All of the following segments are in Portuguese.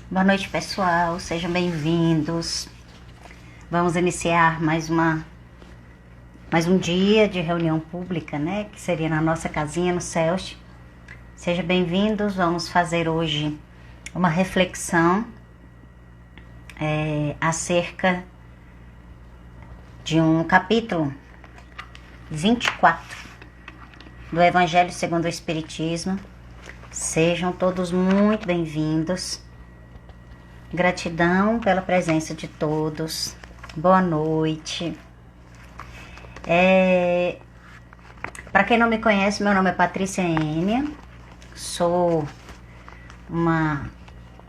Boa noite, pessoal. Sejam bem-vindos. Vamos iniciar mais um dia de reunião pública, né? Que seria na nossa casinha no CELST. Sejam bem-vindos. Vamos fazer hoje uma reflexão acerca de um capítulo 24 do Evangelho segundo o Espiritismo. Sejam todos muito bem-vindos. Gratidão pela presença de todos. Boa noite. Para quem não me conhece, meu nome é Patrícia Enia. Sou uma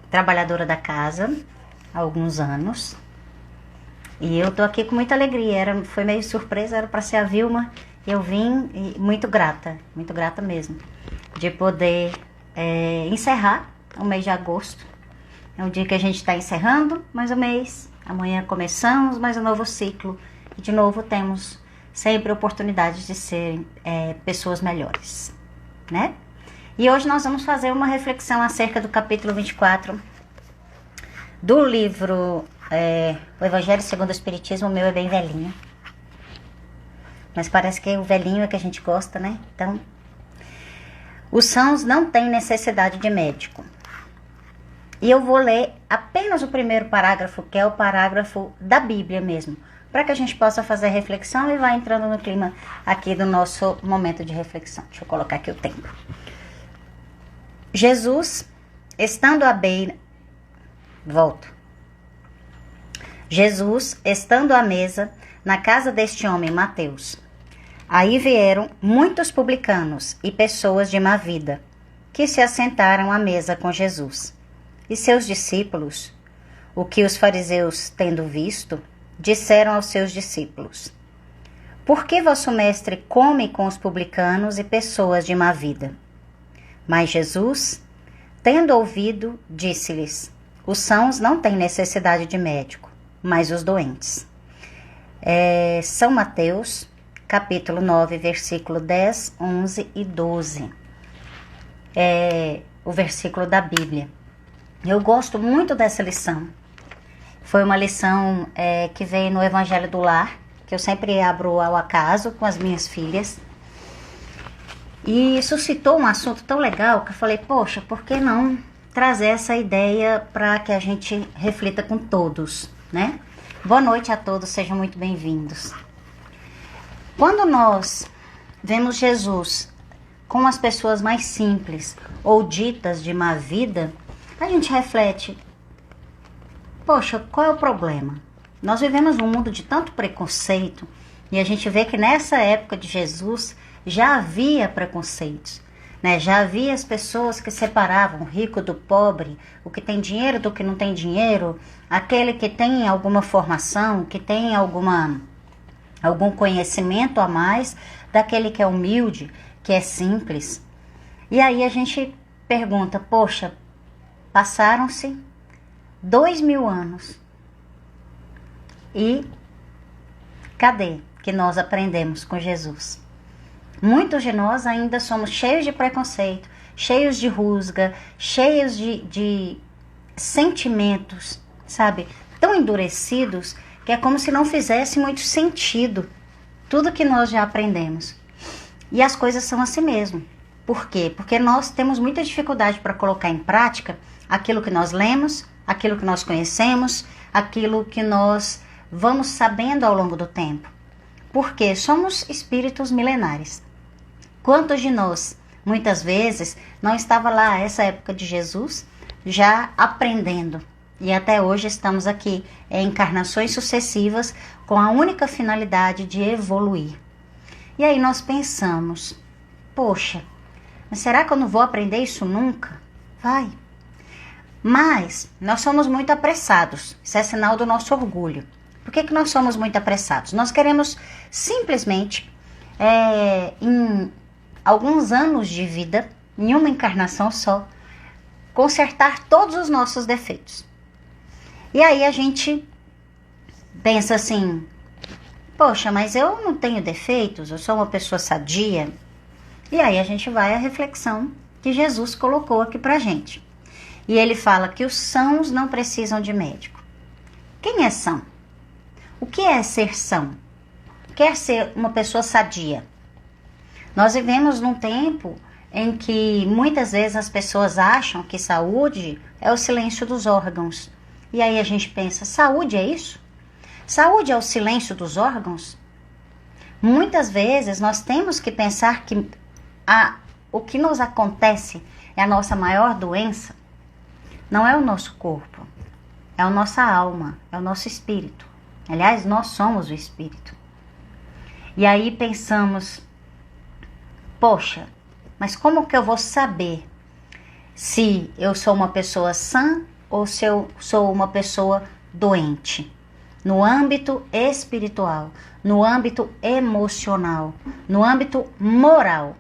trabalhadora da casa há alguns anos. E eu tô aqui com muita alegria. Foi meio surpresa, era para ser a Vilma. Eu vim e muito grata mesmo, de poder encerrar o mês de agosto. É um dia que a gente está encerrando mais um mês. Amanhã começamos mais um novo ciclo. E de novo temos sempre oportunidades de serem pessoas melhores, né? E hoje nós vamos fazer uma reflexão acerca do capítulo 24 do livro O Evangelho segundo o Espiritismo. O meu é bem velhinho, mas parece que o velhinho é que a gente gosta, né? Então, os sãos não têm necessidade de médico. E eu vou ler apenas o primeiro parágrafo, que é o parágrafo da Bíblia mesmo, para que a gente possa fazer reflexão e vá entrando no clima aqui do nosso momento de reflexão. Deixa eu colocar aqui o tempo. Jesus, estando à beira... Jesus, estando à mesa, na casa deste homem, Mateus. Aí vieram muitos publicanos e pessoas de má vida, que se assentaram à mesa com Jesus. E seus discípulos, o que os fariseus, tendo visto, disseram aos seus discípulos: Por que vosso mestre come com os publicanos e pessoas de má vida? Mas Jesus, tendo ouvido, disse-lhes: Os sãos não têm necessidade de médico, mas os doentes. São Mateus, capítulo 9, versículo 10, 11 e 12. O versículo da Bíblia. Eu gosto muito dessa lição. Foi uma lição que veio no Evangelho do Lar, que eu sempre abro ao acaso com as minhas filhas. E suscitou um assunto tão legal que eu falei, poxa, por que não trazer essa ideia para que a gente reflita com todos, né? Boa noite a todos, sejam muito bem-vindos. Quando nós vemos Jesus com as pessoas mais simples ou ditas de má vida, a gente reflete, poxa, qual é o problema? Nós vivemos num mundo de tanto preconceito e a gente vê que nessa época de Jesus já havia preconceitos, né? Já havia as pessoas que separavam o rico do pobre, o que tem dinheiro do que não tem dinheiro, aquele que tem alguma formação, que tem algum conhecimento a mais, daquele que é humilde, que é simples. E aí a gente pergunta, poxa, passaram-se 2000 anos. E cadê que nós aprendemos com Jesus? Muitos de nós ainda somos cheios de preconceito, cheios de rusga, cheios de sentimentos, sabe? Tão endurecidos que é como se não fizesse muito sentido tudo que nós já aprendemos. E as coisas são assim mesmo. Por quê? Porque nós temos muita dificuldade para colocar em prática aquilo que nós lemos, aquilo que nós conhecemos, aquilo que nós vamos sabendo ao longo do tempo. Porque somos espíritos milenares. Quantos de nós, muitas vezes, não estava lá, essa época de Jesus, já aprendendo? E até hoje estamos aqui em encarnações sucessivas com a única finalidade de evoluir. E aí nós pensamos, poxa, mas será que eu não vou aprender isso nunca? Vai. Mas nós somos muito apressados. Isso é sinal do nosso orgulho. Por que nós somos muito apressados? Nós queremos simplesmente, em alguns anos de vida, em uma encarnação só, consertar todos os nossos defeitos. E aí a gente pensa assim, poxa, mas eu não tenho defeitos, eu sou uma pessoa sadia. E aí a gente vai à reflexão que Jesus colocou aqui pra gente. E ele fala que os sãos não precisam de médico. Quem é são? O que é ser são? O que é ser uma pessoa sadia? Nós vivemos num tempo em que muitas vezes as pessoas acham que saúde é o silêncio dos órgãos. E aí a gente pensa, saúde é isso? Saúde é o silêncio dos órgãos? Muitas vezes nós temos que pensar que o que nos acontece é a nossa maior doença. Não é o nosso corpo, é a nossa alma, é o nosso espírito. Aliás, nós somos o espírito. E aí pensamos, poxa, mas como que eu vou saber se eu sou uma pessoa sã ou se eu sou uma pessoa doente? No âmbito espiritual, no âmbito emocional, no âmbito moral.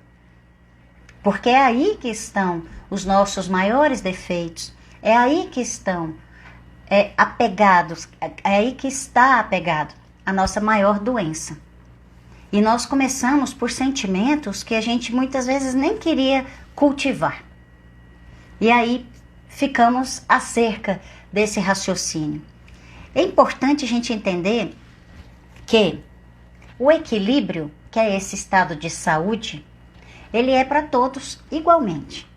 Porque é aí que estão os nossos maiores defeitos, é aí que estão apegados, é aí que está apegado a nossa maior doença. E nós começamos por sentimentos que a gente muitas vezes nem queria cultivar. E aí ficamos acerca desse raciocínio. É importante a gente entender que o equilíbrio, que é esse estado de saúde, ele é para todos igualmente.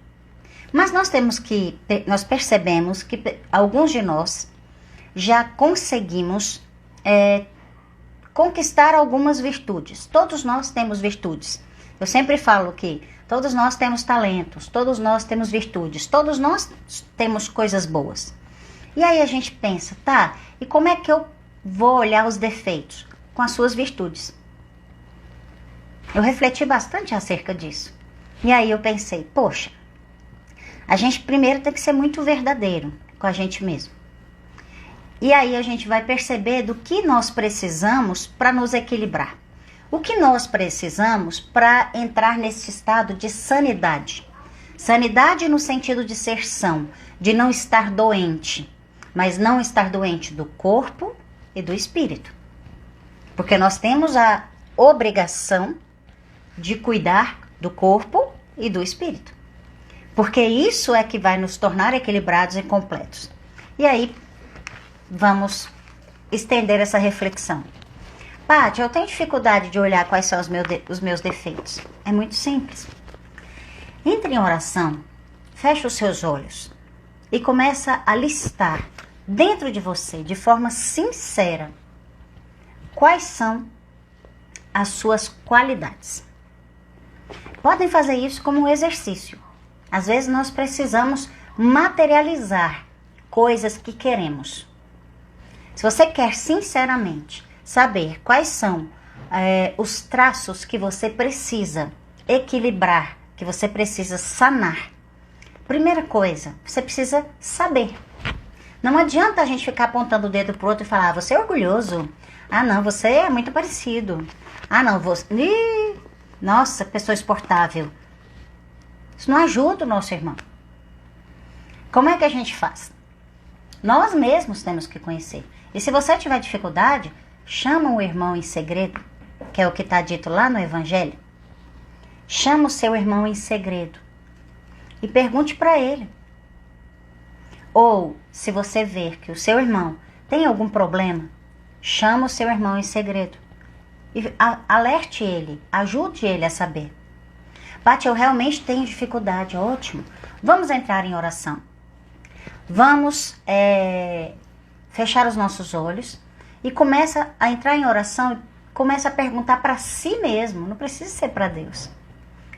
Mas nós percebemos que alguns de nós já conseguimos conquistar algumas virtudes. Todos nós temos virtudes. Eu sempre falo que todos nós temos talentos, todos nós temos virtudes, todos nós temos coisas boas. E aí a gente pensa, tá, e como é que eu vou olhar os defeitos? Com as suas virtudes. Eu refleti bastante acerca disso. E aí eu pensei, poxa, a gente primeiro tem que ser muito verdadeiro com a gente mesmo. E aí a gente vai perceber do que nós precisamos para nos equilibrar. O que nós precisamos para entrar nesse estado de sanidade. Sanidade no sentido de ser são, de não estar doente, mas não estar doente do corpo e do espírito. Porque nós temos a obrigação de cuidar do corpo e do espírito. Porque isso é que vai nos tornar equilibrados e completos. E aí, vamos estender essa reflexão. Pátia, eu tenho dificuldade de olhar quais são os meus defeitos. É muito simples. Entre em oração, fecha os seus olhos e começa a listar dentro de você, de forma sincera, quais são as suas qualidades. Podem fazer isso como um exercício. Às vezes nós precisamos materializar coisas que queremos. Se você quer sinceramente saber quais são os traços que você precisa equilibrar, que você precisa sanar, primeira coisa, você precisa saber. Não adianta a gente ficar apontando o dedo pro outro e falar, você é orgulhoso. Ah, não, você é muito parecido. Ah, não, você... Nossa, pessoa exportável. Isso não ajuda o nosso irmão. Como é que a gente faz? Nós mesmos temos que conhecer. E se você tiver dificuldade, chama o irmão em segredo, que é o que está dito lá no Evangelho. Chama o seu irmão em segredo e pergunte para ele. Ou, se você ver que o seu irmão tem algum problema, chama o seu irmão em segredo e alerte ele, ajude ele a saber. Pátia, eu realmente tenho dificuldade. Ótimo. Vamos entrar em oração. Vamos fechar os nossos olhos e começa a entrar em oração e começa a perguntar para si mesmo. Não precisa ser para Deus.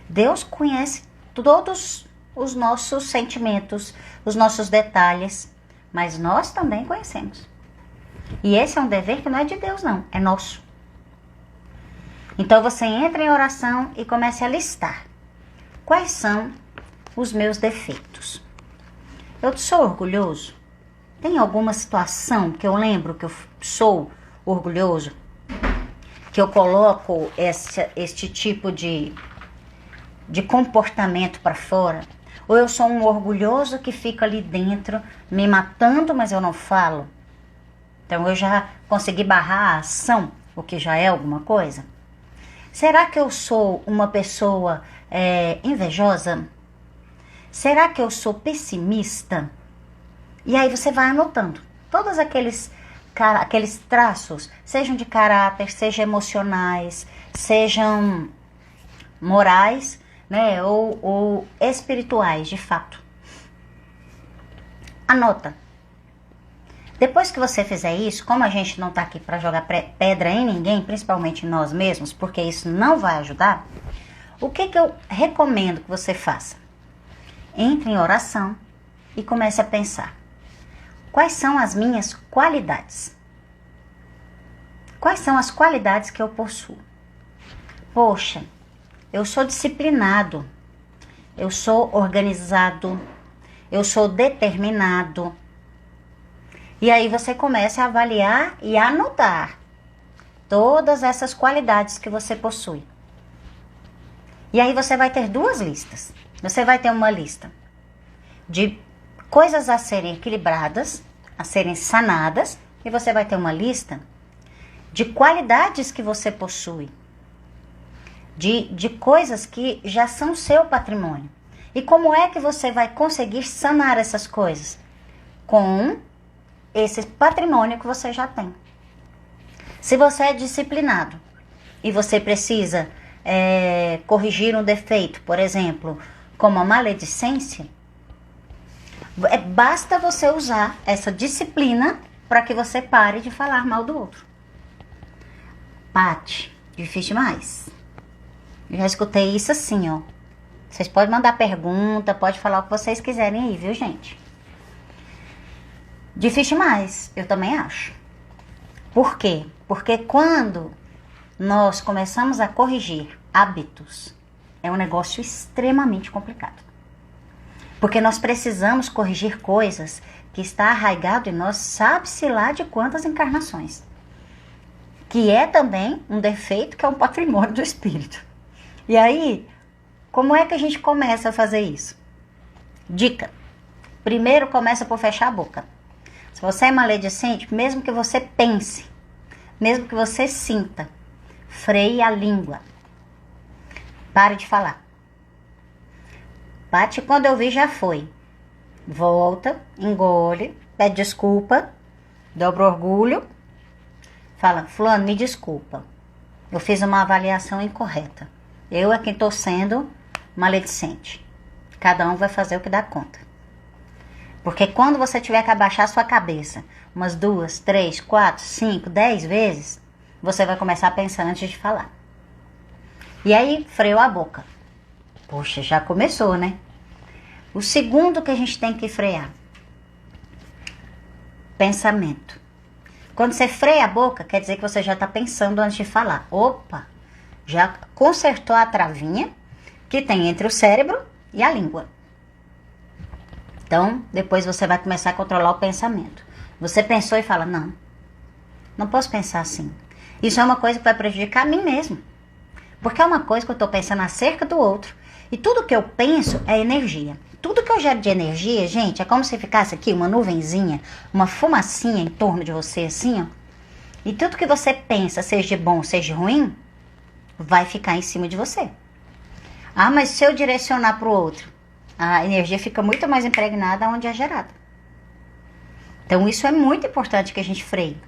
Deus conhece todos os nossos sentimentos, os nossos detalhes, mas nós também conhecemos. E esse é um dever que não é de Deus, não, é nosso. Então você entra em oração e comece a listar quais são os meus defeitos. Eu sou orgulhoso? Tem alguma situação que eu lembro que eu sou orgulhoso? Que eu coloco este tipo de comportamento para fora? Ou eu sou um orgulhoso que fica ali dentro me matando, mas eu não falo? Então eu já consegui barrar a ação, o que já é alguma coisa. Será que eu sou uma pessoa invejosa? Será que eu sou pessimista? E aí você vai anotando todos aqueles traços, sejam de caráter, sejam emocionais, sejam morais, né, ou espirituais, de fato. Anota. Depois que você fizer isso, como a gente não está aqui para jogar pedra em ninguém, principalmente em nós mesmos, porque isso não vai ajudar, o que eu recomendo que você faça? Entre em oração e comece a pensar. Quais são as minhas qualidades? Quais são as qualidades que eu possuo? Poxa, eu sou disciplinado, eu sou organizado, eu sou determinado. E aí você começa a avaliar e a anotar todas essas qualidades que você possui. E aí você vai ter duas listas. Você vai ter uma lista de coisas a serem equilibradas, a serem sanadas, e você vai ter uma lista de qualidades que você possui, de coisas que já são seu patrimônio. E como é que você vai conseguir sanar essas coisas? Com esse patrimônio que você já tem. Se você é disciplinado e você precisa corrigir um defeito, por exemplo, como a maledicência, basta você usar essa disciplina para que você pare de falar mal do outro. Paty, difícil demais. Eu já escutei isso assim, ó. Vocês podem mandar pergunta, pode falar o que vocês quiserem aí, viu, gente? Difícil demais, eu também acho. Por quê? Porque quando nós começamos a corrigir hábitos, é um negócio extremamente complicado. Porque nós precisamos corrigir coisas que está arraigado em nós, sabe-se lá de quantas encarnações. Que é também um defeito, que é um patrimônio do espírito. E aí, como é que a gente começa a fazer isso? Dica. Primeiro começa por fechar a boca. Se você é maledicente, mesmo que você pense, mesmo que você sinta, freie a língua. Pare de falar. Paty, quando eu vi, já foi. Volta, engole, pede desculpa, dobra o orgulho. Fala, fulano, me desculpa. Eu fiz uma avaliação incorreta. Eu é quem estou sendo maledicente. Cada um vai fazer o que dá conta. Porque quando você tiver que abaixar sua cabeça umas 2, 3, 4, 5, 10 vezes, você vai começar a pensar antes de falar. E aí, freou a boca. Poxa, já começou, né? O segundo que a gente tem que frear. Pensamento. Quando você freia a boca, quer dizer que você já está pensando antes de falar. Opa, já consertou a travinha que tem entre o cérebro e a língua. Então, depois você vai começar a controlar o pensamento. Você pensou e fala, não posso pensar assim. Isso é uma coisa que vai prejudicar a mim mesmo. Porque é uma coisa que eu estou pensando acerca do outro. E tudo que eu penso é energia. Tudo que eu gero de energia, gente, é como se ficasse aqui uma nuvenzinha, uma fumacinha em torno de você, assim, ó. E tudo que você pensa, seja bom, seja ruim, vai ficar em cima de você. Ah, mas se eu direcionar para o outro, a energia fica muito mais impregnada onde é gerada. Então, isso é muito importante que a gente freie.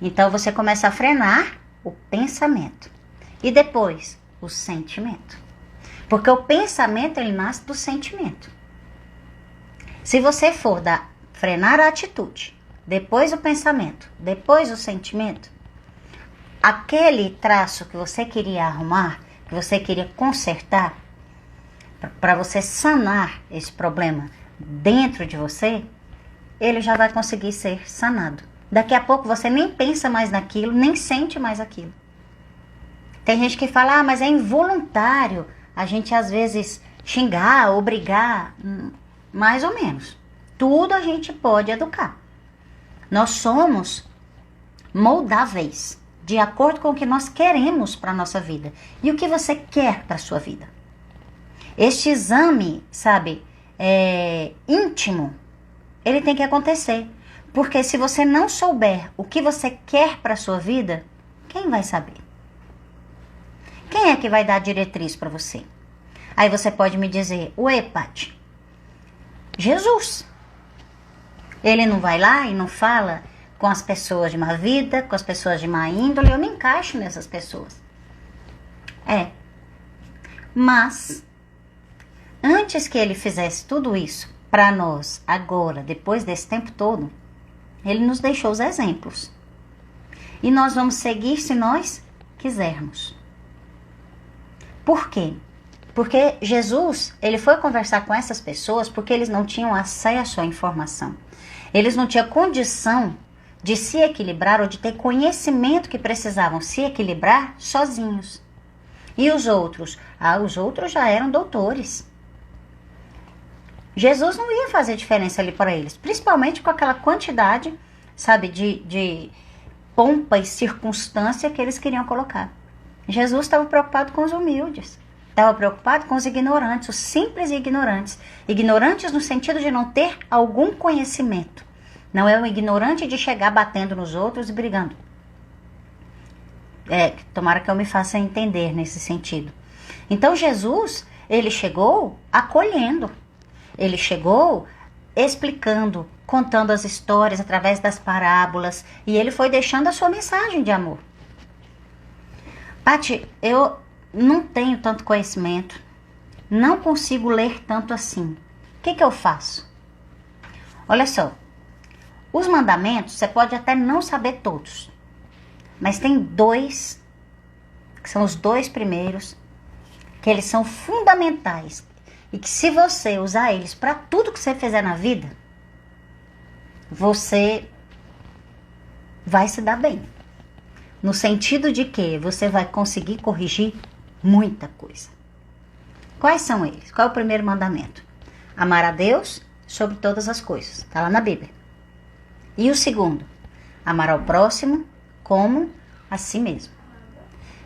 Então, você começa a frenar o pensamento. E depois, o sentimento. Porque o pensamento, ele nasce do sentimento. Se você for frenar a atitude, depois o pensamento, depois o sentimento, aquele traço que você queria arrumar, que você queria consertar, para você sanar esse problema dentro de você, ele já vai conseguir ser sanado. Daqui a pouco você nem pensa mais naquilo, nem sente mais aquilo. Tem gente que fala, mas é involuntário a gente às vezes xingar ou brigar. Mais ou menos. Tudo a gente pode educar. Nós somos moldáveis de acordo com o que nós queremos para a nossa vida. E o que você quer para a sua vida. Este exame, sabe, íntimo, ele tem que acontecer. Porque se você não souber o que você quer para a sua vida, quem vai saber? Quem é que vai dar a diretriz para você? Aí você pode me dizer, ué, Paty, Jesus. Ele não vai lá e não fala com as pessoas de má vida, com as pessoas de má índole. Eu me encaixo nessas pessoas. Mas, antes que ele fizesse tudo isso para nós, agora, depois desse tempo todo, ele nos deixou os exemplos. E nós vamos seguir se nós quisermos. Por quê? Porque Jesus, ele foi conversar com essas pessoas porque eles não tinham acesso à informação. Eles não tinham condição de se equilibrar ou de ter conhecimento que precisavam se equilibrar sozinhos. E os outros? Os outros já eram doutores. Jesus não ia fazer diferença ali para eles, principalmente com aquela quantidade, sabe, de pompa e circunstância que eles queriam colocar. Jesus estava preocupado com os humildes, estava preocupado com os ignorantes, os simples e ignorantes. Ignorantes no sentido de não ter algum conhecimento. Não é um ignorante de chegar batendo nos outros e brigando. Tomara que eu me faça entender nesse sentido. Então Jesus, ele chegou acolhendo. Ele chegou explicando, contando as histórias através das parábolas. E ele foi deixando a sua mensagem de amor. Pati, eu não tenho tanto conhecimento. Não consigo ler tanto assim. O que eu faço? Olha só. Os mandamentos, você pode até não saber todos. Mas tem 2, que são os 2 primeiros, que eles são fundamentais. E que se você usar eles para tudo que você fizer na vida, você vai se dar bem. No sentido de que você vai conseguir corrigir muita coisa. Quais são eles? Qual é o primeiro mandamento? Amar a Deus sobre todas as coisas. Está lá na Bíblia. E o segundo? Amar ao próximo como a si mesmo.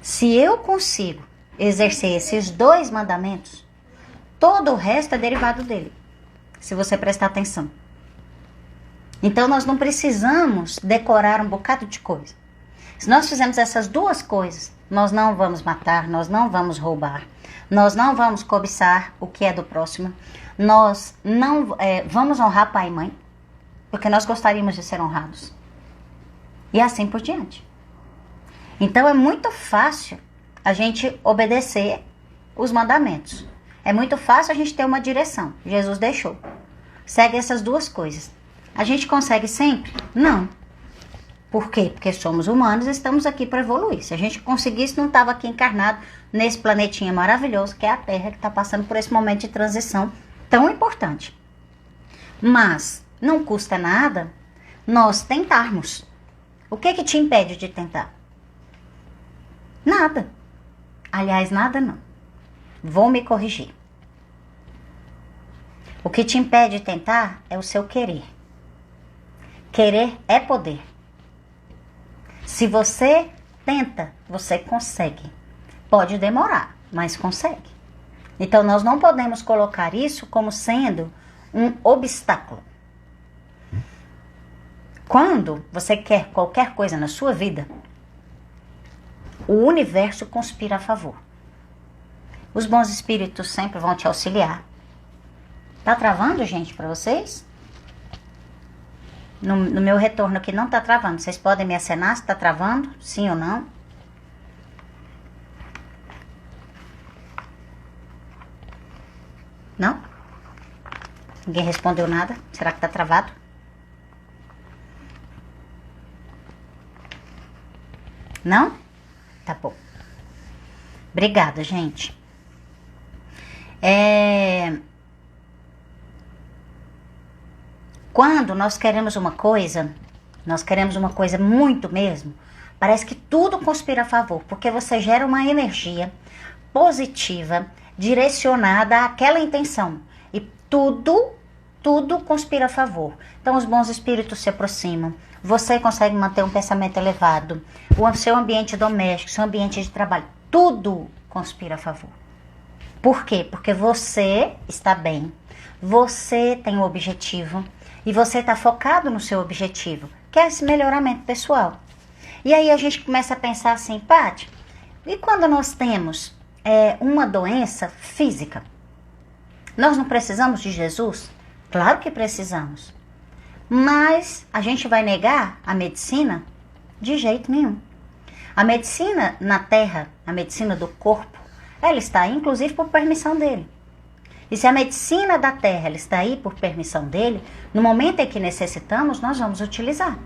Se eu consigo exercer esses 2 mandamentos, todo o resto é derivado dele, se você prestar atenção. Então nós não precisamos decorar um bocado de coisa. Se nós fizermos essas 2 coisas, nós não vamos matar, nós não vamos roubar, nós não vamos cobiçar o que é do próximo, nós não vamos honrar pai e mãe, porque nós gostaríamos de ser honrados. E assim por diante. Então é muito fácil a gente obedecer os mandamentos. É muito fácil a gente ter uma direção. Jesus deixou. Segue essas 2 coisas. A gente consegue sempre? Não. Por quê? Porque somos humanos e estamos aqui para evoluir. Se a gente conseguisse, não estava aqui encarnado nesse planetinha maravilhoso que é a Terra, que está passando por esse momento de transição tão importante. Mas não custa nada nós tentarmos. O que te impede de tentar? Nada. Aliás, nada não. Vou me corrigir. O que te impede de tentar é o seu querer. Querer é poder. Se você tenta, você consegue. Pode demorar, mas consegue. Então nós não podemos colocar isso como sendo um obstáculo. Quando você quer qualquer coisa na sua vida, o universo conspira a favor. Os bons espíritos sempre vão te auxiliar. Tá travando, gente, para vocês? No meu retorno aqui não tá travando. Vocês podem me acenar se tá travando? Sim ou não? Não? Ninguém respondeu nada? Será que tá travado? Não? Tá bom. Obrigada, gente. Quando nós queremos uma coisa muito mesmo, parece que tudo conspira a favor, porque você gera uma energia positiva, direcionada àquela intenção. E tudo conspira a favor. Então os bons espíritos se aproximam, você consegue manter um pensamento elevado, o seu ambiente doméstico, seu ambiente de trabalho, tudo conspira a favor. Por quê? Porque você está bem, você tem um objetivo e você está focado no seu objetivo, que é esse melhoramento pessoal. E aí a gente começa a pensar assim, Paty, e quando nós temos uma doença física, nós não precisamos de Jesus? Claro que precisamos. Mas a gente vai negar a medicina? De jeito nenhum. A medicina na Terra, a medicina do corpo, ela está aí, inclusive, por permissão dele. E se a medicina da Terra ela está aí por permissão dele, no momento em que necessitamos, nós vamos utilizar.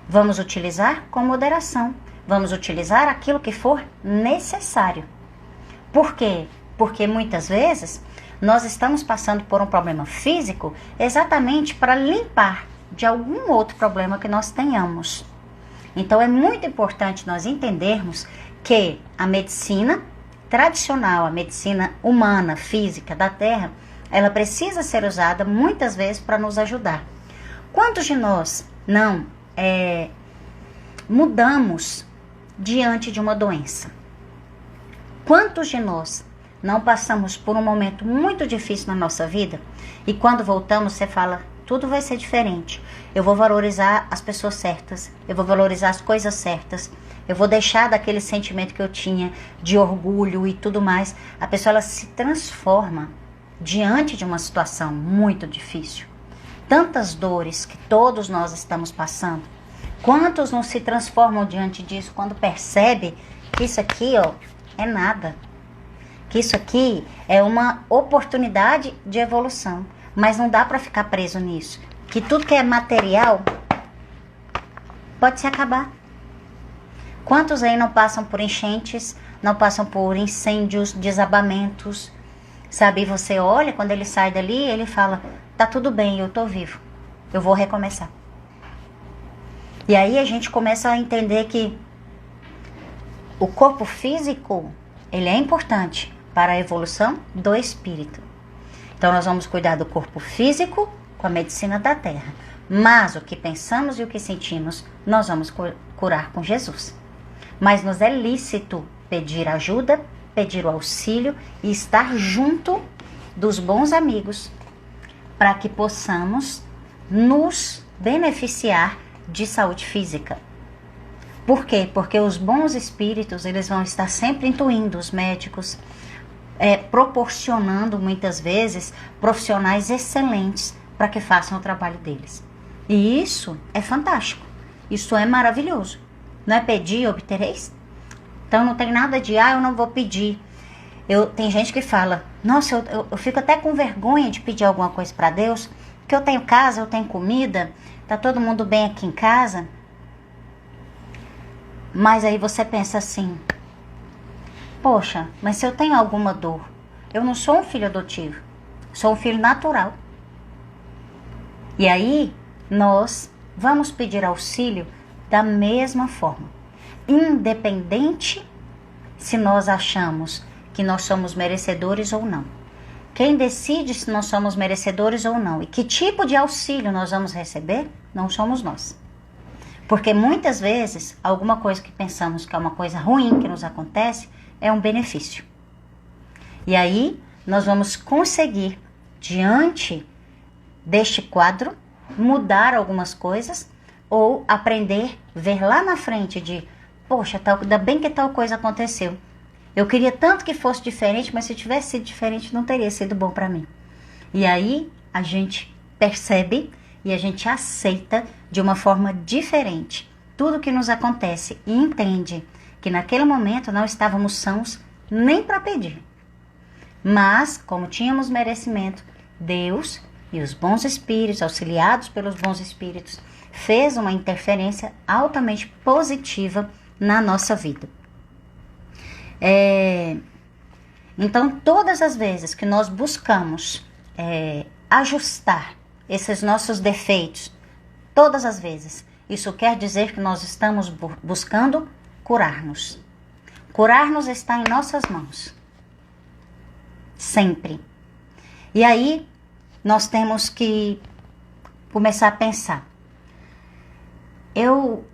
Vamos utilizar com moderação. Vamos utilizar aquilo que for necessário. Por quê? Porque muitas vezes nós estamos passando por um problema físico exatamente para limpar de algum outro problema que nós tenhamos. Então é muito importante nós entendermos que a medicina tradicional, a medicina humana, física da Terra, ela precisa ser usada muitas vezes para nos ajudar. Quantos de nós não mudamos diante de uma doença? Quantos de nós não passamos por um momento muito difícil na nossa vida e quando voltamos você fala, tudo vai ser diferente. Eu vou valorizar as pessoas certas, eu vou valorizar as coisas certas, eu vou deixar daquele sentimento que eu tinha de orgulho e tudo mais. A pessoa ela se transforma diante de uma situação muito difícil. Tantas dores que todos nós estamos passando. Quantos não se transformam diante disso quando percebe que isso aqui, é nada. Que isso aqui é uma oportunidade de evolução. Mas não dá para ficar preso nisso. Que tudo que é material pode se acabar. Quantos aí não passam por enchentes, não passam por incêndios, desabamentos, sabe? E você olha, quando ele sai dali, ele fala, tá tudo bem, eu tô vivo, eu vou recomeçar. E aí a gente começa a entender que o corpo físico, ele é importante para a evolução do espírito. Então nós vamos cuidar do corpo físico com a medicina da Terra. Mas o que pensamos e o que sentimos, nós vamos curar com Jesus. Mas nos é lícito pedir ajuda, pedir o auxílio e estar junto dos bons amigos para que possamos nos beneficiar de saúde física. Por quê? Porque os bons espíritos eles vão estar sempre intuindo os médicos, proporcionando muitas vezes profissionais excelentes para que façam o trabalho deles. E isso é fantástico, isso é maravilhoso. Não é pedir, obtereis? Então não tem nada de, eu não vou pedir. Tem gente que fala, nossa, eu fico até com vergonha de pedir alguma coisa para Deus, porque eu tenho casa, eu tenho comida, tá todo mundo bem aqui em casa. Mas aí você pensa assim, poxa, mas se eu tenho alguma dor, eu não sou um filho adotivo, sou um filho natural. E aí nós vamos pedir auxílio da mesma forma, independente se nós achamos que nós somos merecedores ou não. Quem decide se nós somos merecedores ou não e que tipo de auxílio nós vamos receber, não somos nós. Porque muitas vezes, alguma coisa que pensamos que é uma coisa ruim que nos acontece, é um benefício. E aí, nós vamos conseguir, diante deste quadro, mudar algumas coisas ou aprender, ver lá na frente de, poxa, ainda bem que tal coisa aconteceu. Eu queria tanto que fosse diferente, mas se tivesse sido diferente, não teria sido bom para mim. E aí, a gente percebe e a gente aceita de uma forma diferente tudo que nos acontece e entende que naquele momento não estávamos sãos nem para pedir. Mas, como tínhamos merecimento, Deus e os bons espíritos, auxiliados pelos bons espíritos, fez uma interferência altamente positiva na nossa vida. Então, todas as vezes que nós buscamos ajustar esses nossos defeitos, todas as vezes, isso quer dizer que nós estamos buscando curar-nos. Curar-nos está em nossas mãos. Sempre. E aí, nós temos que começar a pensar.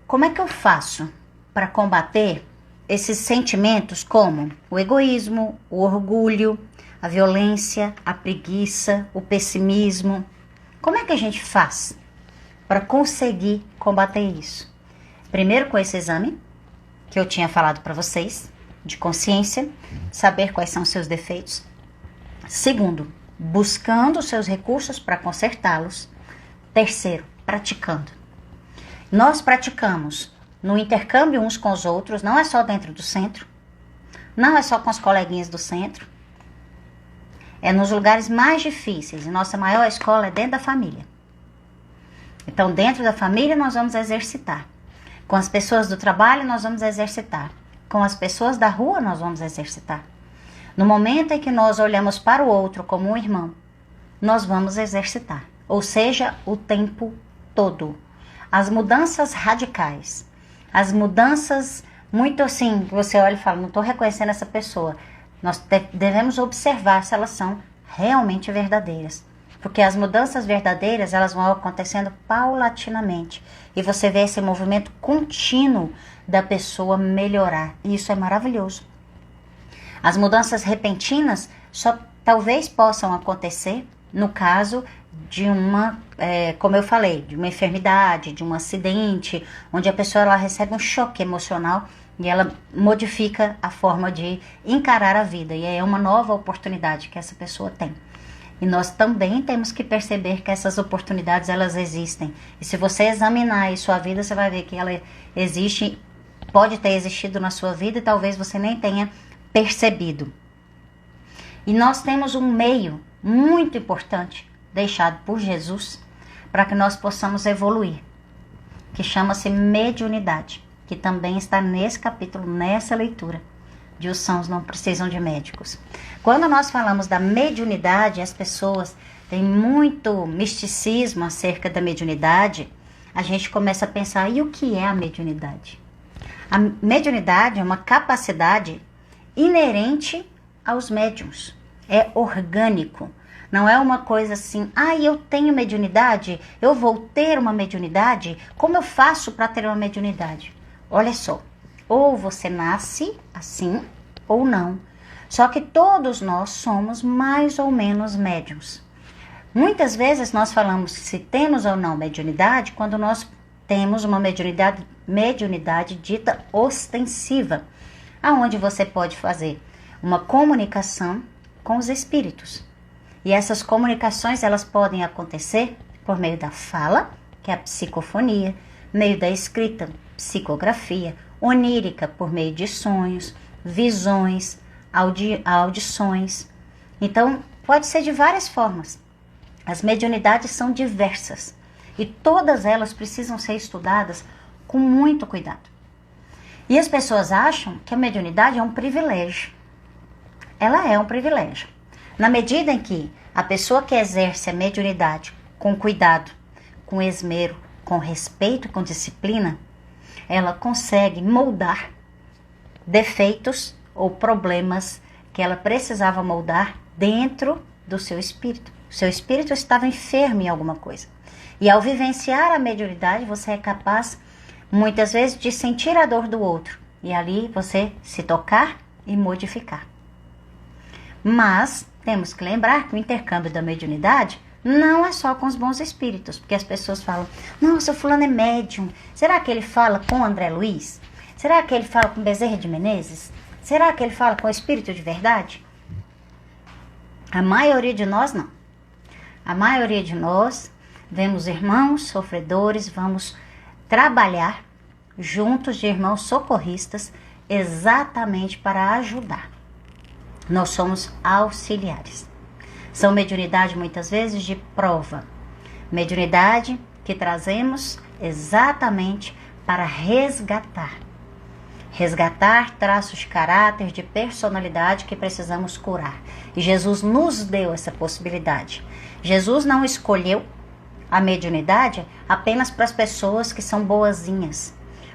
Como é que eu faço para combater esses sentimentos como o egoísmo, o orgulho, a violência, a preguiça, o pessimismo? Como é que a gente faz para conseguir combater isso? Primeiro com esse exame que eu tinha falado para vocês, de consciência, saber quais são os seus defeitos. Segundo, buscando os seus recursos para consertá-los. Terceiro, praticando. Nós praticamos no intercâmbio uns com os outros, não é só dentro do centro, não é só com os coleguinhas do centro, é nos lugares mais difíceis. E nossa maior escola é dentro da família. Então, dentro da família, nós vamos exercitar. Com as pessoas do trabalho, nós vamos exercitar. Com as pessoas da rua, nós vamos exercitar. No momento em que nós olhamos para o outro como um irmão, nós vamos exercitar. Ou seja, o tempo todo. As mudanças radicais, as mudanças muito assim, que você olha e fala, não estou reconhecendo essa pessoa. Nós devemos observar se elas são realmente verdadeiras. Porque as mudanças verdadeiras, elas vão acontecendo paulatinamente. E você vê esse movimento contínuo da pessoa melhorar. E isso é maravilhoso. As mudanças repentinas só talvez possam acontecer no caso de uma, como eu falei, de uma enfermidade, de um acidente, onde a pessoa ela recebe um choque emocional e ela modifica a forma de encarar a vida. E é uma nova oportunidade que essa pessoa tem. E nós também temos que perceber que essas oportunidades, elas existem. E se você examinar aí sua vida, você vai ver que ela existe, pode ter existido na sua vida e talvez você nem tenha percebido. E nós temos um meio muito importante, deixado por Jesus, para que nós possamos evoluir, que chama-se mediunidade, que também está nesse capítulo, nessa leitura. De os sãos não precisam de médicos. Quando nós falamos da mediunidade, as pessoas têm muito misticismo acerca da mediunidade, a gente começa a pensar, e o que é a mediunidade? A mediunidade é uma capacidade inerente aos médiuns, é orgânico, não é uma coisa assim, eu tenho mediunidade, eu vou ter uma mediunidade, como eu faço para ter uma mediunidade? Olha só, ou você nasce assim, ou não. Só que todos nós somos mais ou menos médiums. Muitas vezes nós falamos se temos ou não mediunidade quando nós temos uma mediunidade dita ostensiva, aonde você pode fazer uma comunicação com os espíritos. E essas comunicações, elas podem acontecer por meio da fala, que é a psicofonia, meio da escrita, psicografia, onírica, por meio de sonhos, visões, audições. Então, pode ser de várias formas. As mediunidades são diversas e todas elas precisam ser estudadas com muito cuidado. E as pessoas acham que a mediunidade é um privilégio. Ela é um privilégio. Na medida em que a pessoa que exerce a mediunidade com cuidado, com esmero, com respeito, com disciplina, ela consegue moldar defeitos ou problemas que ela precisava moldar dentro do seu espírito. O seu espírito estava enfermo em alguma coisa. E ao vivenciar a mediunidade, você é capaz, muitas vezes, de sentir a dor do outro. E ali você se tocar e modificar. Mas temos que lembrar que o intercâmbio da mediunidade não é só com os bons espíritos, porque as pessoas falam, nossa, o fulano é médium, será que ele fala com André Luiz? Será que ele fala com Bezerra de Menezes? Será que ele fala com o espírito de verdade? A maioria de nós não. A maioria de nós vemos irmãos sofredores, vamos trabalhar juntos de irmãos socorristas exatamente para ajudar. Nós somos auxiliares. São mediunidade muitas vezes de prova. Mediunidade que trazemos exatamente para resgatar. Resgatar traços de caráter, de personalidade que precisamos curar. E Jesus nos deu essa possibilidade. Jesus não escolheu a mediunidade apenas para as pessoas que são boazinhas.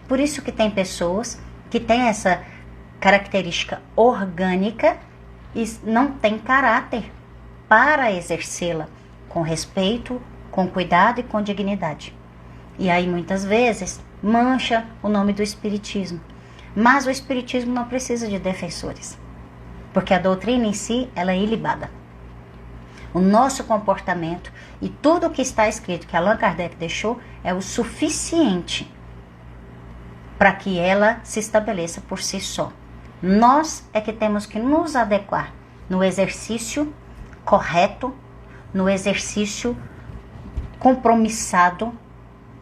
Por isso que tem pessoas que têm essa característica orgânica e não têm caráter para exercê-la com respeito, com cuidado e com dignidade. E aí muitas vezes mancha o nome do espiritismo. Mas o espiritismo não precisa de defensores, porque a doutrina em si, ela é ilibada. O nosso comportamento e tudo o que está escrito que Allan Kardec deixou é o suficiente para que ela se estabeleça por si só. Nós é que temos que nos adequar no exercício correto, no exercício compromissado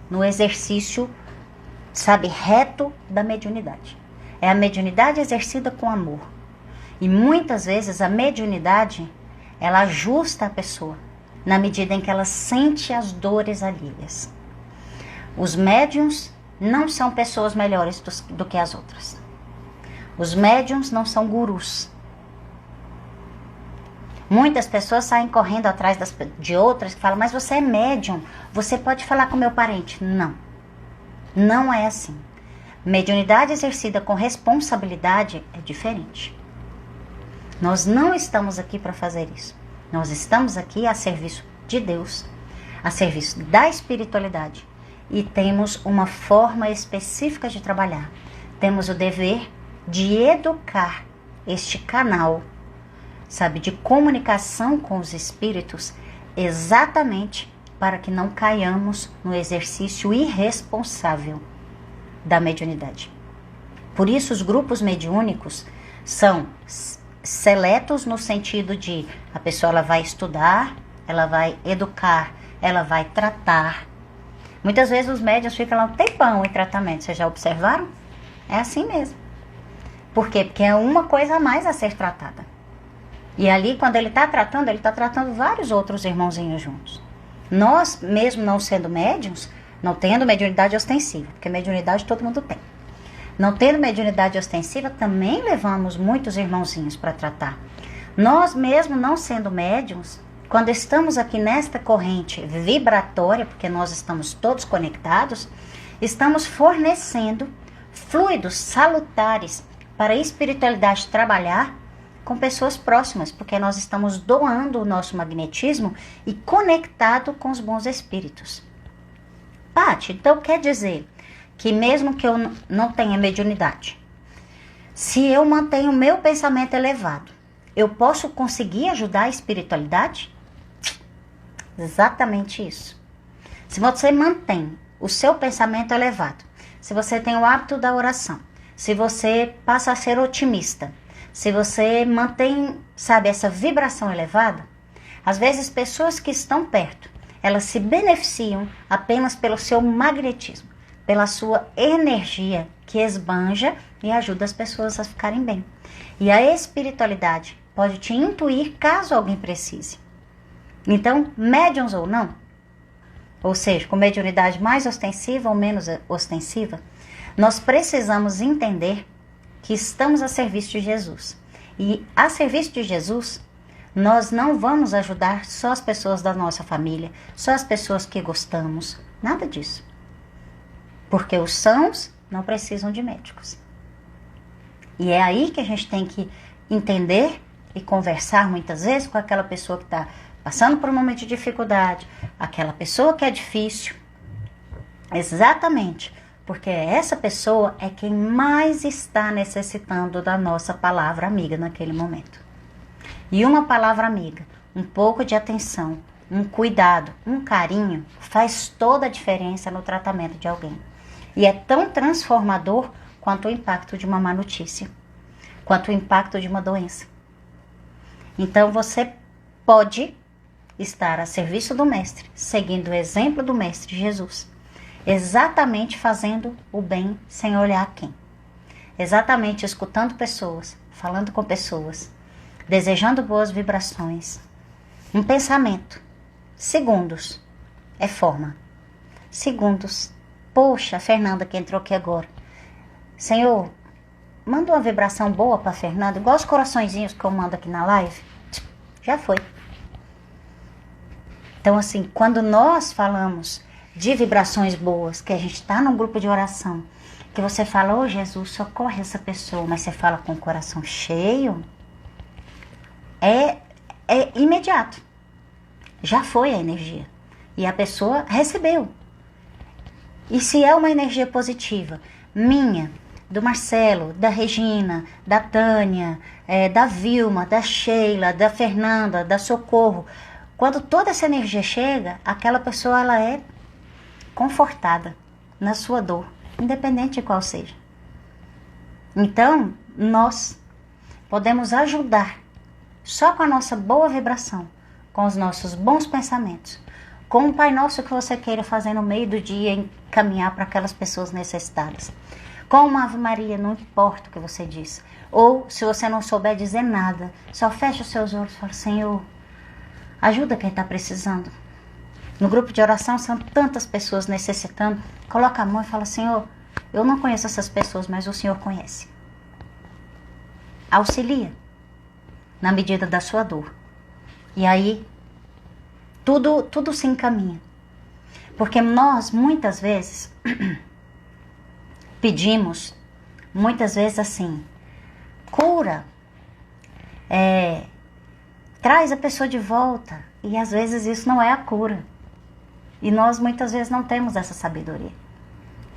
no exercício, sabe, reto da mediunidade. É a mediunidade exercida com amor. E muitas vezes a mediunidade, ela ajusta a pessoa na medida em que ela sente as dores alheias. Os médiuns não são pessoas melhores do que as outras. Os médiuns não são gurus. Muitas pessoas saem correndo atrás de outras que falam, mas você é médium, você pode falar com meu parente. Não, não é assim. Mediunidade exercida com responsabilidade é diferente. Nós não estamos aqui para fazer isso. Nós estamos aqui a serviço de Deus, a serviço da espiritualidade. E temos uma forma específica de trabalhar. Temos o dever de educar este canal, sabe, de comunicação com os espíritos, exatamente para que não caiamos no exercício irresponsável da mediunidade. Por isso, os grupos mediúnicos são seletos no sentido de a pessoa ela vai estudar, ela vai educar, ela vai tratar. Muitas vezes os médiuns ficam lá um tempão em tratamento, vocês já observaram? É assim mesmo. Por quê? Porque é uma coisa a mais a ser tratada. E ali, quando ele está tratando vários outros irmãozinhos juntos. Nós, mesmo não sendo médiuns, não tendo mediunidade ostensiva, porque mediunidade todo mundo tem. Não tendo mediunidade ostensiva, também levamos muitos irmãozinhos para tratar. Nós, mesmo não sendo médiuns, quando estamos aqui nesta corrente vibratória, porque nós estamos todos conectados, estamos fornecendo fluidos salutares para a espiritualidade trabalhar com pessoas próximas, porque nós estamos doando o nosso magnetismo e conectado com os bons espíritos. Paty, então quer dizer que mesmo que eu não tenha mediunidade, se eu mantenho o meu pensamento elevado, eu posso conseguir ajudar a espiritualidade? Exatamente isso. Se você mantém o seu pensamento elevado, se você tem o hábito da oração, se você passa a ser otimista, se você mantém, sabe, essa vibração elevada, às vezes pessoas que estão perto, elas se beneficiam apenas pelo seu magnetismo, pela sua energia que esbanja e ajuda as pessoas a ficarem bem. E a espiritualidade pode te intuir caso alguém precise. Então, médiuns ou não, ou seja, com mediunidade mais ostensiva ou menos ostensiva, nós precisamos entender que estamos a serviço de Jesus. E a serviço de Jesus, nós não vamos ajudar só as pessoas da nossa família, só as pessoas que gostamos, nada disso. Porque os sãos não precisam de médicos. E é aí que a gente tem que entender e conversar muitas vezes com aquela pessoa que está passando por um momento de dificuldade, aquela pessoa que é difícil. Exatamente, porque essa pessoa é quem mais está necessitando da nossa palavra amiga naquele momento. E uma palavra amiga, um pouco de atenção, um cuidado, um carinho, faz toda a diferença no tratamento de alguém. E é tão transformador quanto o impacto de uma má notícia, quanto o impacto de uma doença. Então você pode estar a serviço do Mestre, seguindo o exemplo do Mestre Jesus, exatamente fazendo o bem sem olhar a quem, exatamente escutando pessoas, falando com pessoas, desejando boas vibrações. Um pensamento, segundos, é forma. Segundos. Poxa, a Fernanda que entrou aqui agora. Senhor, manda uma vibração boa para a Fernanda, igual os coraçõezinhos que eu mando aqui na live. Já foi. Então, assim, quando nós falamos de vibrações boas, que a gente está num grupo de oração, que você fala, ô Jesus, socorre essa pessoa, mas você fala com o coração cheio, é imediato. Já foi a energia. E a pessoa recebeu. E se é uma energia positiva, minha, do Marcelo, da Regina, da Tânia, da Vilma, da Sheila, da Fernanda, da Socorro, quando toda essa energia chega, aquela pessoa ela é confortada na sua dor, independente de qual seja. Então, nós podemos ajudar só com a nossa boa vibração, com os nossos bons pensamentos, Com o Pai Nosso que você queira fazer no meio do dia, encaminhar para aquelas pessoas necessitadas. Com uma Ave Maria, não importa o que você diz. Ou, se você não souber dizer nada, só fecha os seus olhos e fala: Senhor, ajuda quem está precisando. No grupo de oração são tantas pessoas necessitando. Coloca a mão e fala: Senhor, eu não conheço essas pessoas, mas o Senhor conhece. Auxilia na medida da sua dor. E aí, tudo se encaminha. Porque nós, muitas vezes, pedimos, muitas vezes assim, cura, traz a pessoa de volta. E às vezes isso não é a cura. E nós muitas vezes não temos essa sabedoria.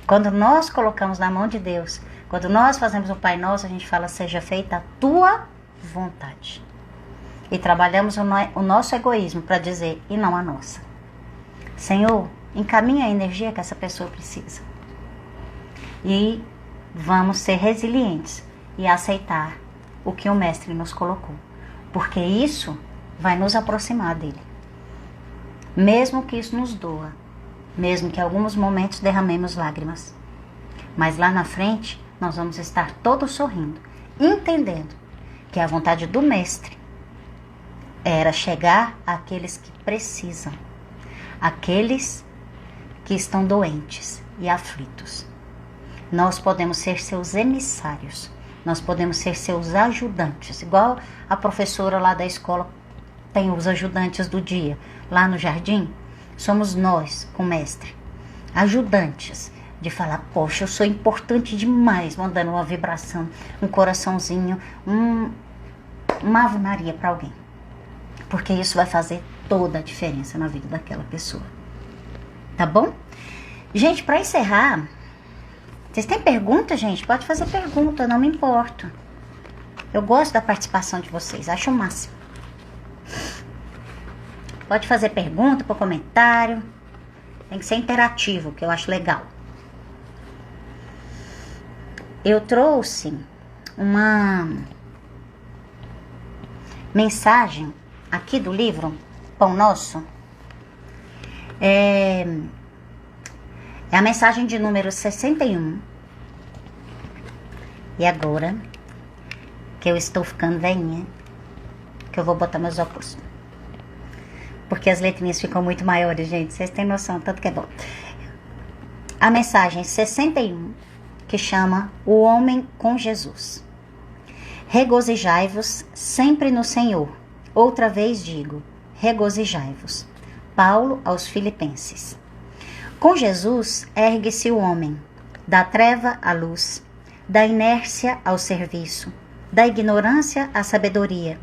Quando nós colocamos na mão de Deus, quando nós fazemos o Pai Nosso, a gente fala: seja feita a tua vontade. E trabalhamos o nosso egoísmo para dizer: e não a nossa. Senhor, encaminha a energia que essa pessoa precisa. E vamos ser resilientes e aceitar o que o Mestre nos colocou. Porque isso vai nos aproximar dele. Mesmo que isso nos doa. Mesmo que em alguns momentos derramemos lágrimas. Mas lá na frente, nós vamos estar todos sorrindo, entendendo que a vontade do Mestre era chegar àqueles que precisam, aqueles que estão doentes e aflitos. Nós podemos ser seus emissários, nós podemos ser seus ajudantes, igual a professora lá da escola tem os ajudantes do dia. Lá no jardim, somos nós, com o Mestre, ajudantes de falar: poxa, eu sou importante demais, mandando uma vibração, um coraçãozinho, uma Ave Maria para alguém. Porque isso vai fazer toda a diferença na vida daquela pessoa. Tá bom? Gente, para encerrar, vocês têm pergunta, gente? Pode fazer pergunta, eu não me importo. Eu gosto da participação de vocês, acho o máximo. Pode fazer pergunta por comentário. Tem que ser interativo, que eu acho legal. Eu trouxe uma mensagem aqui do livro Pão Nosso. É a mensagem de número 61. E agora que eu estou ficando velhinha, que eu vou botar meus óculos. Porque as letrinhas ficam muito maiores, gente. Vocês têm noção, tanto que é bom. A mensagem 61, que chama O Homem com Jesus. Regozijai-vos sempre no Senhor. Outra vez digo, regozijai-vos. Paulo aos Filipenses. Com Jesus ergue-se o homem, da treva à luz, da inércia ao serviço, da ignorância à sabedoria,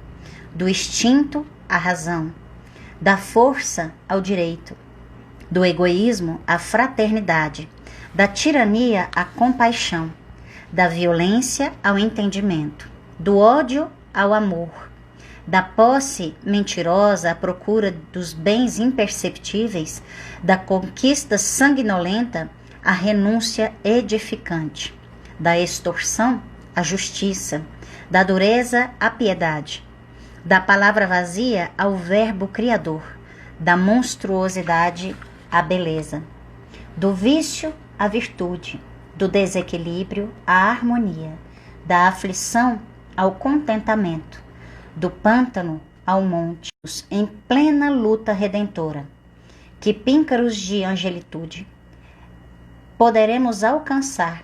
do instinto à razão, da força ao direito, do egoísmo à fraternidade, da tirania à compaixão, da violência ao entendimento, do ódio ao amor, da posse mentirosa à procura dos bens imperceptíveis, da conquista sanguinolenta à renúncia edificante, da extorsão à justiça, da dureza à piedade, da palavra vazia ao verbo criador, da monstruosidade à beleza, do vício à virtude, do desequilíbrio à harmonia, da aflição ao contentamento, do pântano ao monte, em plena luta redentora. Que píncaros de angelitude poderemos alcançar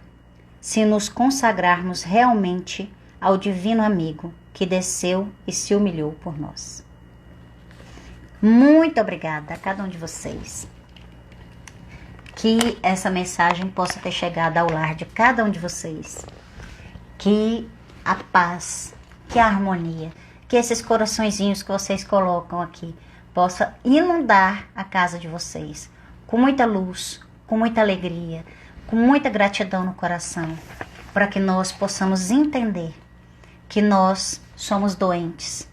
se nos consagrarmos realmente ao divino amigo que desceu e se humilhou por nós. Muito obrigada a cada um de vocês. Que essa mensagem possa ter chegado ao lar de cada um de vocês. Que a paz, que a harmonia, que esses coraçõezinhos que vocês colocam aqui possa inundar a casa de vocês com muita luz, com muita alegria, com muita gratidão no coração, para que nós possamos entender que nós somos doentes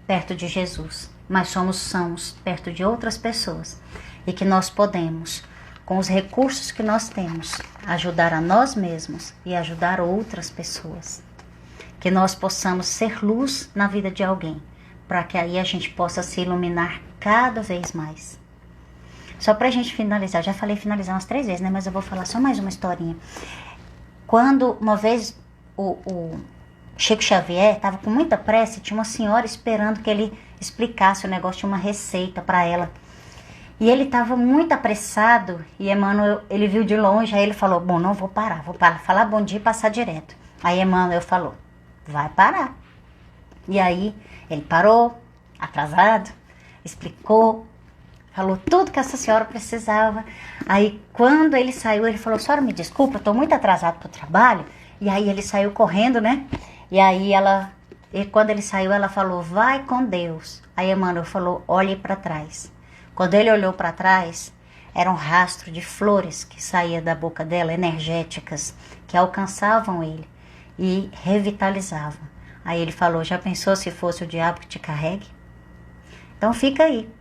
perto de Jesus, mas somos sãos perto de outras pessoas e que nós podemos, com os recursos que nós temos, ajudar a nós mesmos e ajudar outras pessoas. Que nós possamos ser luz na vida de alguém, para que aí a gente possa se iluminar cada vez mais. Só pra gente finalizar, eu já falei finalizar umas 3 vezes, né? Mas eu vou falar só mais uma historinha. Quando uma vez o Chico Xavier estava com muita pressa, tinha uma senhora esperando que ele explicasse o negócio de uma receita para ela. E ele estava muito apressado e Emmanuel, ele viu de longe, aí ele falou, bom, não vou parar, falar bom dia e passar direto. Aí Emmanuel falou, vai parar. E aí ele parou, atrasado, explicou, falou tudo que essa senhora precisava. Aí quando ele saiu, ele falou, senhora, me desculpa, eu estou muito atrasado para o trabalho. E aí ele saiu correndo, né? E aí quando ele saiu, ela falou, vai com Deus. Aí Emmanuel falou, olhe para trás. Quando ele olhou para trás, era um rastro de flores que saía da boca dela, energéticas, que alcançavam ele e revitalizavam. Aí ele falou, já pensou se fosse o diabo que te carregue? Então fica aí,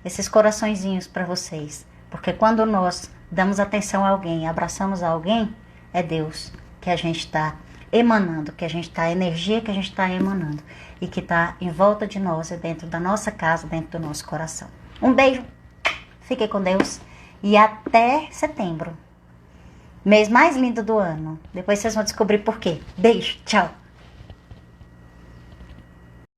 esses coraçõezinhos para vocês. Porque quando nós damos atenção a alguém, abraçamos a alguém, é Deus que a gente está emanando, que a gente está, a energia que a gente está emanando e que está em volta de nós, dentro da nossa casa, dentro do nosso coração. Um beijo, fiquem com Deus e até setembro, mês mais lindo do ano. Depois vocês vão descobrir por quê. Beijo, tchau.